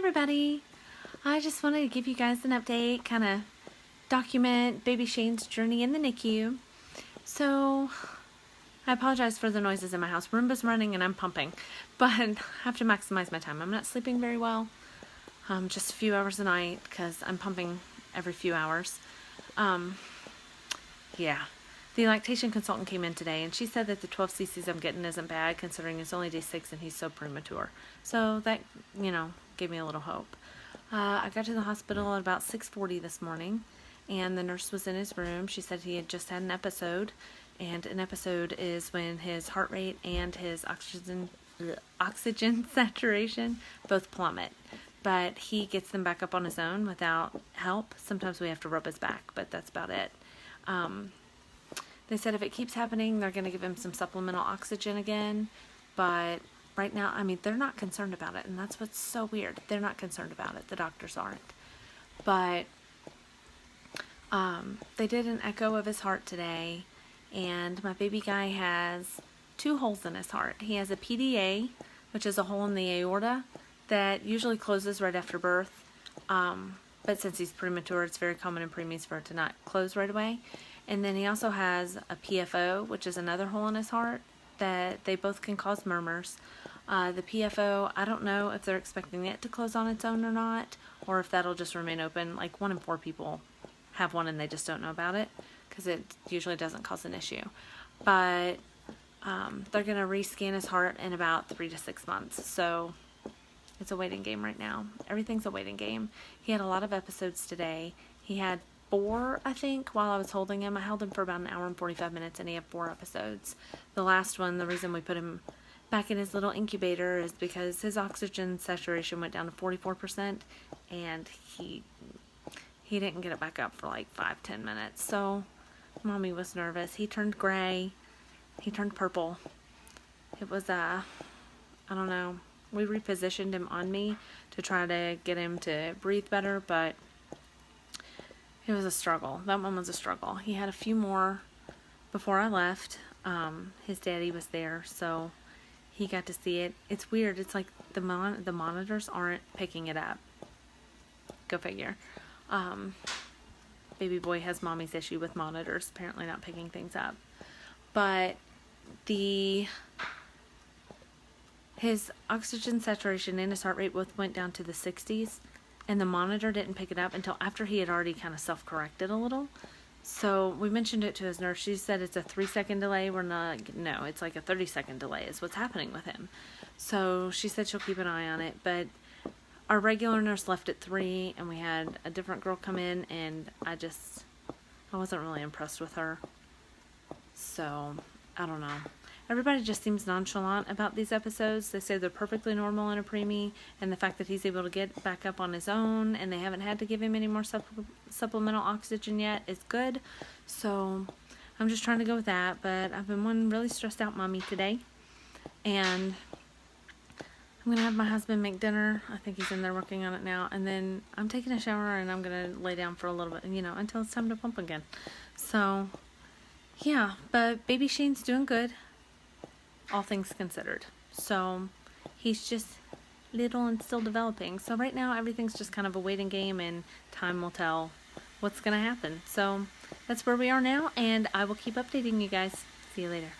everybody. I just wanted to give you guys an update, kind of document baby Shane's journey in the NICU. So, I apologize for the noises in my house. Roomba's running and I'm pumping, but I have to maximize my time. I'm not sleeping very well, just a few hours a night because I'm pumping every few hours. Yeah. The lactation consultant came in today and she said that the 12 cc's I'm getting isn't bad considering it's only day 6 and he's so premature. So that, gave me a little hope. I got to the hospital at about 6:40 this morning and the nurse was in his room. She said he had just had an episode, and an episode is when his heart rate and his oxygen saturation both plummet. But he gets them back up on his own without help. Sometimes we have to rub his back, but that's about it. They said if it keeps happening, they're going to give him some supplemental oxygen again. But right now, they're not concerned about it. And that's what's so weird. They're not concerned about it. The doctors aren't. But they did an echo of his heart today. And my baby guy has 2 holes in his heart. He has a PDA, which is a hole in the aorta that usually closes right after birth. But since he's premature, it's very common in preemies for it to not close right away. And then he also has a PFO, which is another hole in his heart that they both can cause murmurs. The PFO, I don't know if they're expecting it to close on its own or not, or if that'll just remain open. Like 1 in 4 people have one and they just don't know about it because it usually doesn't cause an issue. But they're going to rescan his heart in about 3 to 6 months. So it's a waiting game right now. Everything's a waiting game. He had a lot of episodes today. He had 4, I think, while I was holding him. I held him for about 1 hour and 45 minutes and he had 4 episodes. The last one, the reason we put him back in his little incubator is because his oxygen saturation went down to 44% and he didn't get it back up for like 5-10 minutes. So mommy was nervous. He turned gray. He turned purple. It was I don't know. We repositioned him on me to try to get him to breathe better, but it was a struggle. That one was a struggle. He had a few more before I left. His daddy was there, so he got to see it. It's weird. It's like the monitors aren't picking it up. Go figure. Baby boy has mommy's issue with monitors, apparently not picking things up. But his oxygen saturation and his heart rate both went down to the 60s, and the monitor didn't pick it up until after he had already kind of self-corrected a little. So we mentioned it to his nurse. She said it's a 3-second delay. No, it's like a 30-second delay is what's happening with him. So she said she'll keep an eye on it, but our regular nurse left at 3, and we had a different girl come in, and I wasn't really impressed with her. So, I don't know. Everybody just seems nonchalant about these episodes. They say they're perfectly normal in a preemie, and the fact that he's able to get back up on his own and they haven't had to give him any more supplemental oxygen yet is good. So I'm just trying to go with that, but I've been one really stressed out mommy today, and I'm going to have my husband make dinner. I think he's in there working on it now, and then I'm taking a shower and I'm going to lay down for a little bit, until it's time to pump again. So yeah, but baby Shane's doing good, all things considered. So he's just little and still developing. So right now everything's just kind of a waiting game, and time will tell what's going to happen. So that's where we are now, and I will keep updating you guys. See you later.